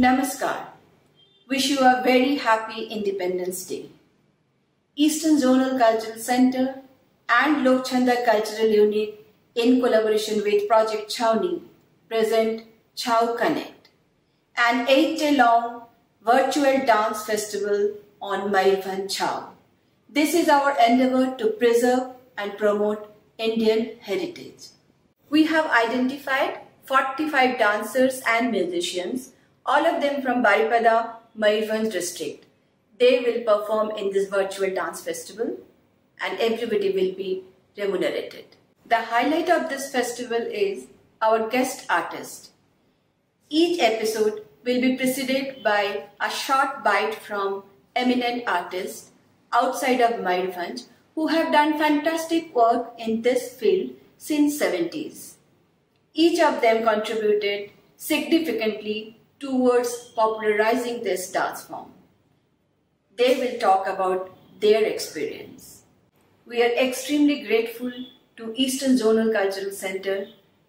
Namaskar. Wish you a very happy Independence Day. Eastern Zonal Cultural Center and Lok Chhanda Cultural Unit in collaboration with Project Chhaoni present Chhau Connect, an 8-day-long virtual dance festival on Mayurbhanj Chhau. This is our endeavor to preserve and promote Indian heritage. We have identified 45 dancers and musicians, all of them from Baripada, Mayurbhanj district. They will perform in this virtual dance festival and everybody will be remunerated. The highlight of this festival is our guest artist. Each episode will be preceded by a short bite from eminent artists outside of Mayurbhanj who have done fantastic work in this field since 70s. Each of them contributed significantly towards popularizing this dance form. They will talk about their experience. We are extremely grateful to Eastern Zonal Cultural Center,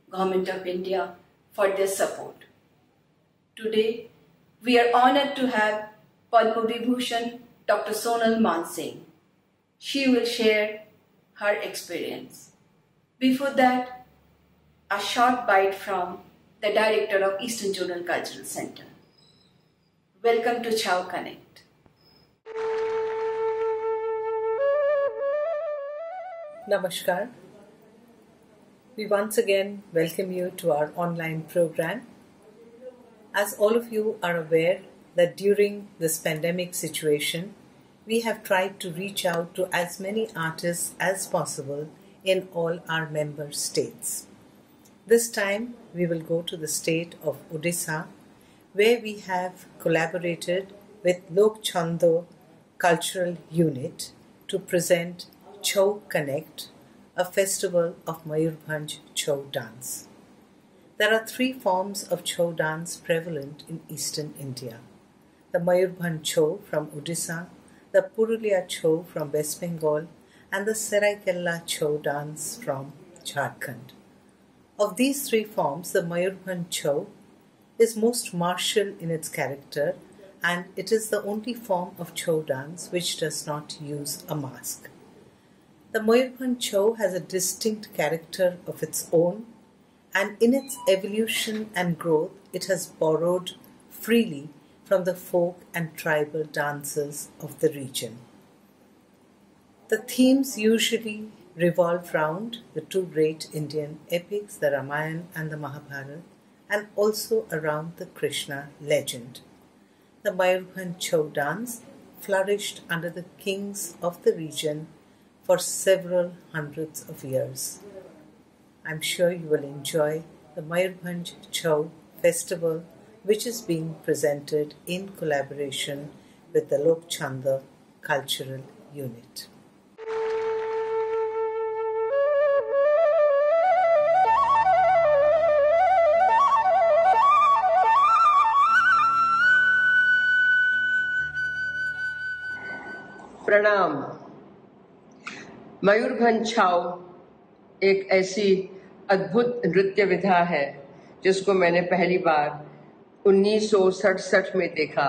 Government of India for their support. Today, we are honored to have Padma Vibhushan Dr. Sonal Mansingh. She will share her experience. Before that, a short bite from the Director of Eastern Zonal Cultural Center. Welcome to Chhau Connect. Namaskar. We once again welcome you to our online program. As all of you are aware that during this pandemic situation, we have tried to reach out to as many artists as possible in all our member states. This time we will go to the state of Odisha, where we have collaborated with Lok Chhanda Cultural Unit to present Chhau Connect, a festival of Mayurbhanj Chhau dance. There are 3 forms of Chhau dance prevalent in eastern India: the Mayurbhanj Chhau from Odisha, the Purulia Chhau from West Bengal, and the Seraikela Chhau dance from Jharkhand. Of these 3 forms, the Mayurbhanj Chhau is most martial in its character, and it is the only form of Chhau dance which does not use a mask. The Mayurbhanj Chhau has a distinct character of its own, and in its evolution and growth, it has borrowed freely from the folk and tribal dances of the region. The themes usually revolve round the 2 great Indian epics, the Ramayana and the Mahabharata, and also around the Krishna legend. The Mayurbhanj Chhau dance flourished under the kings of the region for several hundreds of years. I'm sure you will enjoy the Mayurbhanj Chhau festival, which is being presented in collaboration with the Lok Chhanda Cultural Unit. प्रणाम। मयूरभंज छाऊ एक ऐसी अद्भुत नृत्य विधा है जिसको मैंने पहली बार 1967 में देखा,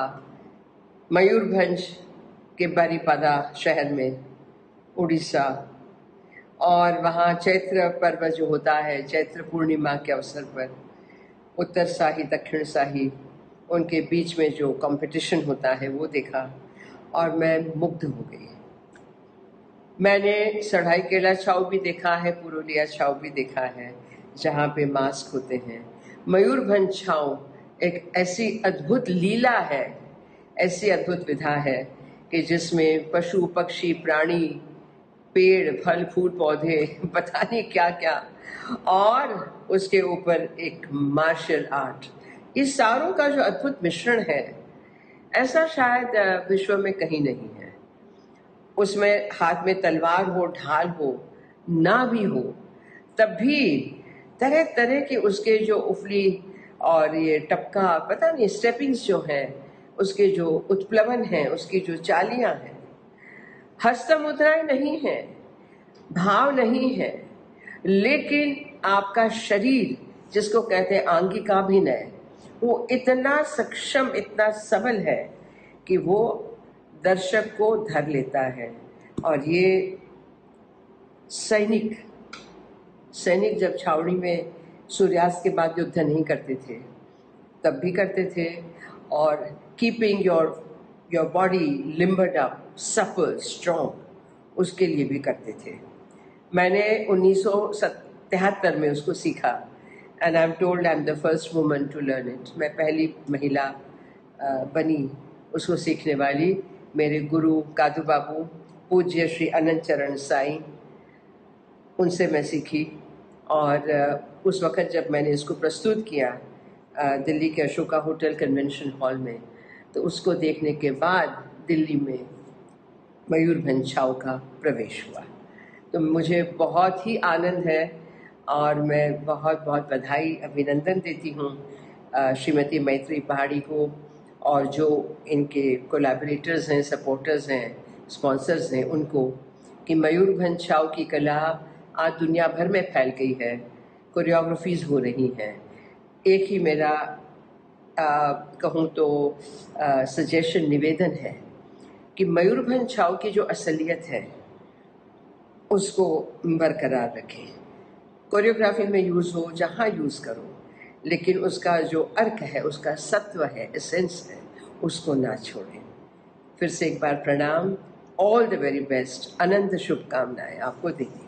मयूरभंज के बारीपादा शहर में, उड़ीसा। और वहाँ चैत्र पर्व जो होता है, चैत्र पूर्णिमा के अवसर पर उत्तर शाही दक्षिण शाही उनके बीच में जो कंपटीशन होता है वो देखा और मैं मुग्ध हो गई। मैंने सरायकेला छाऊ भी देखा है, पुरुलिया छाऊ भी देखा है, जहाँ पे मास्क होते हैं। मयूरभंज छाऊ एक ऐसी अद्भुत लीला है, ऐसी अद्भुत विधा है कि जिसमें पशु पक्षी प्राणी पेड़ फल फूल पौधे पता नहीं क्या क्या, और उसके ऊपर एक मार्शल आर्ट, इस सारों का जो अद्भुत मिश्रण है, ऐसा शायद विश्व में कहीं नहीं है। उसमें हाथ में तलवार हो, ढाल हो, ना भी हो, तब भी तरह तरह के उसके जो उफली और ये टपका, पता नहीं स्टेपिंग्स जो हैं, उसके जो उत्प्लवन हैं, उसकी जो चालियां हैं, हस्तमुद्राएं नहीं है, भाव नहीं है, लेकिन आपका शरीर जिसको कहते हैं आंगिकाभिनय, वो इतना सक्षम, इतना सबल है कि वो दर्शक को धर लेता है। और ये सैनिक जब छावनी में सूर्यास्त के बाद युद्ध नहीं करते थे तब भी करते थे, और कीपिंग योर बॉडी लिम्बर्ड अप, सफल, स्ट्रॉन्ग, उसके लिए भी करते थे। मैंने 1973 में उसको सीखा, and I am told I am the first woman to learn it. मैं पहली महिला बनी उसको सीखने वाली। मेरे गुरु कादू बाबू पूज्य श्री अनंत चरण साईं, उनसे मैं सीखी। और उस वक़्त जब मैंने इसको प्रस्तुत किया दिल्ली के अशोका होटल कन्वेंशन हॉल में, तो उसको देखने के बाद दिल्ली में मयूरभंज छाव का प्रवेश हुआ। तो मुझे बहुत ही आनंद है और मैं बहुत बहुत बधाई, अभिनंदन देती हूँ श्रीमती मैत्री पहाड़ी को और जो इनके कोलैबोरेटर्स हैं, सपोर्टर्स हैं, स्पॉन्सर्स हैं, उनको, कि मयूरभंज छाव की कला आज दुनिया भर में फैल गई है। कोरियोग्राफीज हो रही हैं। एक ही मेरा कहूँ तो सजेशन, निवेदन है कि मयूरभंज छाव की जो असलियत है उसको बरकरार रखें। कोरियोग्राफी में यूज़ हो, जहाँ यूज़ करो, लेकिन उसका जो अर्क है, उसका सत्व है, एसेंस है, उसको ना छोड़ें। फिर से एक बार प्रणाम, ऑल द वेरी बेस्ट, अनंत शुभकामनाएं आपको देंगे।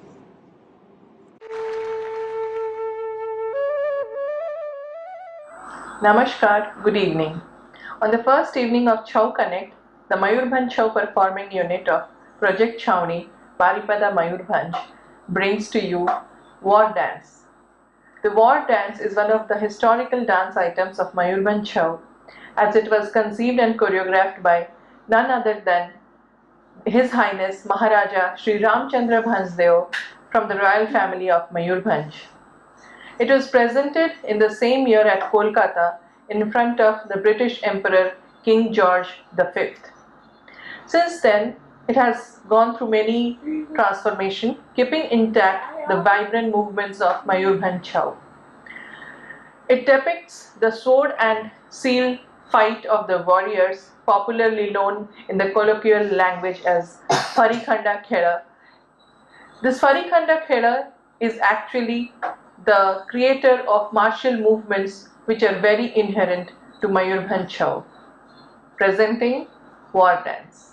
Namaskar, good evening. On the first evening of Chau Connect, the Mayurbhanj Chau performing unit of Project Chhauni, Baripada Mayurbhanj, brings to you War Dance. The War Dance is one of the historical dance items of Mayurbhanj Chau, as it was conceived and choreographed by none other than His Highness Maharaja Sri Ramchandra Bhansdeo from the royal family of Mayurbhanj. It was presented in the same year at Kolkata in front of the British Emperor King George V. Since then, it has gone through many transformations, keeping intact the vibrant movements of Mayurbhanj Chau. It depicts the sword and shield fight of the warriors, popularly known in the colloquial language as Farikhanda Khela. This Farikhanda Khela is actually the creator of martial movements which are very inherent to Mayurbhanj Chau. Presenting War Dance.